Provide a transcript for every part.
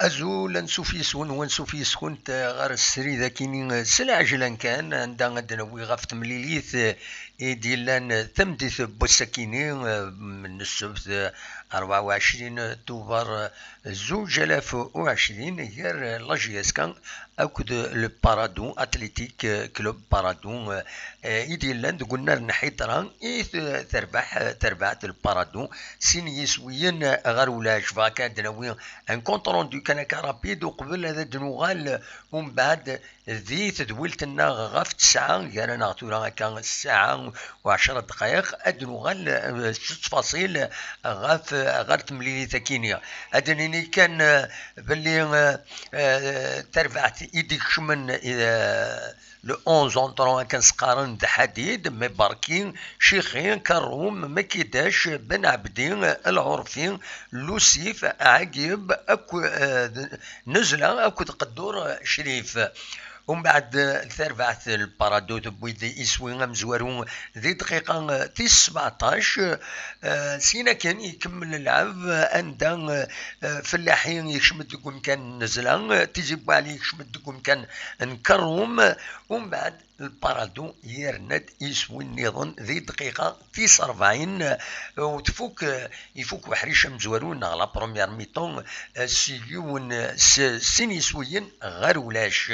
أزول نسوفيسون ونسوفيسكون غير السري ذاكيني سلعجلا كان عندنا دنوي غف تمليليث ديالان ثمديث بوساكيني من السبت 24 أكتوبر 2020 غير لاجياس كان أكد لو بارادون أتليتيك كلوب بارادون ديالان قلنا نحيطران تربح البارادون سين يسويين غير ولاش فاكا دنوي ان كونت روندو كان رابيد وقبل هذا دنوغال ومن بعد ذي تدويلتنا غاف 9 قالنا تورا كان الساعة و10 دقائق ادنوغال تفاصيل غاف غير تمليلي ثكينيا ادنيني كان باللي تربعت ايديك شمن لو 11 اونطرون كان سقارن د حديد مي باركين شيخين كروم مكيداش بن عبدين العرفين لوسيف عقيب اكو نزله اكو تقدور شريف ومن بعد ثربعت البارادو بويدي يسوي مزوارون ذي دقيقة 17 سينا كان يكمل اللعب عندنا فلاحين يشمد يقوم كان نزلا تجيب عليه يشمد يقوم كان نكروم ومن بعد البارادو يرند يسوي النظام ذي دقيقة 49 وتفوك يفوك وحريشة مزوارون على بروميير ميطون سيليون سين يسويين غير ولاش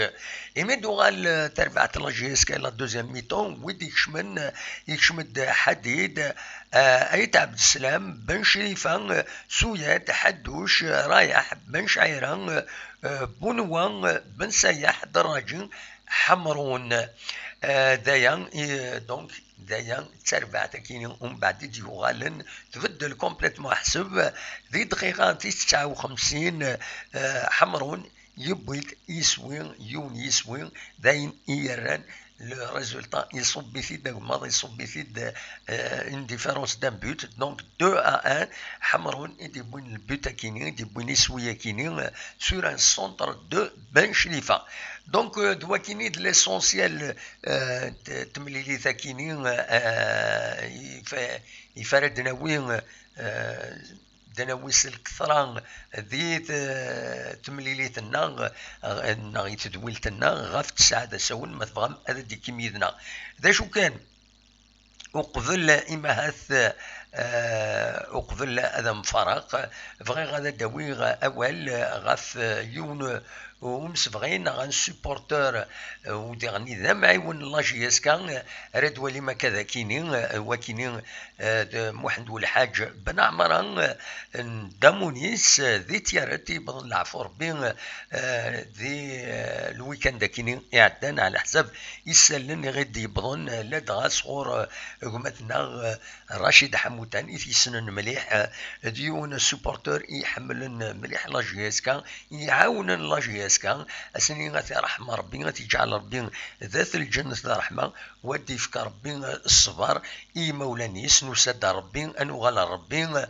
يمدو غال تربعت لاجيس كاين لا دوزيام ميطون ويدي يشمد حديد ايت عبد السلام بن شريفان سويات حدوش رايح بن شعيران بنوان بن سياح دراجين حمرون دايان دونك دايان تربعت كاين ومن بعد يجي غالن تبدل كومبليتمون حسب ذي دقيقة 59 حمرون يبويت يسوين يون يسوين داين يران le résultat يصب بفيد الماضي يصب بفيد une différence d'un but donc 2-1 حمرون يديبون البوت كيني يديبون يسويا كيني sur un centre de Ben Chlifa donc دوا كيني de l'essentiel تمليلي ثا كيني يفرد ناوين دناويس الكثران ذي تمليليتنا نغي تدويلتنا غاف تساعد سون ما تبغى هذا دي كيميدنا ذا شو كان وقبل إمهاث وقبل هذا مفارق بغي غادا داوي أول غاف يون ومسبغين غان سوبورتور ودغني ذا معيون لاجياس كان راد ولي ما كذا كينين وكينين محمد والحاج بن عمران دامونيس ذي تيارتي بضل العفور بين ذي الويكاند كينين اعدان على حساب يسلن غير يبضن لا دغا صغور قمتنا رشيد حموتان يسنن مليح ديون سوبورتور يحملن مليح لاجياس كان يعاونن لاجياس كان اسني غاتي رحمه ربي غاتي يجعل ربي ذات الجنه الرحمه ودي فك ربي الصبر اي مولاني سنو سد ربي انو غلا ربي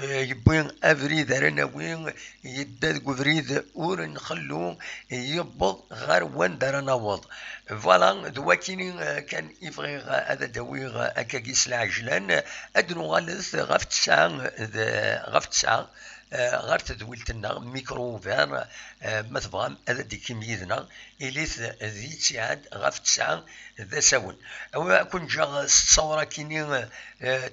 يبوين افري دارنا وين يداد قفريد اور نخلو يبض غير وين دارنا وض فوالا دواكيني كان يبغي هذا داوي اكاكيس العجلان ادنو غالث غاف 9 غير تدويلتنا ميكرو فير ما تبغى هذا ديك ميدنا إليث ذي تسعاد غاف 9 ذا ساون أو كون جا الصورة كيني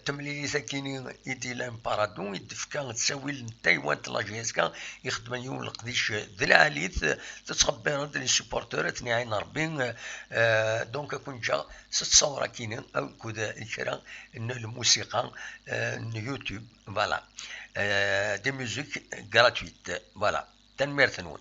تمليليثا كيني يديلان بارادون يدفكا تساوي تايوان تلاجيسكا يخدم يوم القديش ذي العاليث تتخبر لي سوبورتور تني عين ربي دونك كون جا صورة كيني أو كذا الكرا الموسيقى يوتيوب فوالا des musiques gratuites voilà تنمير ثنون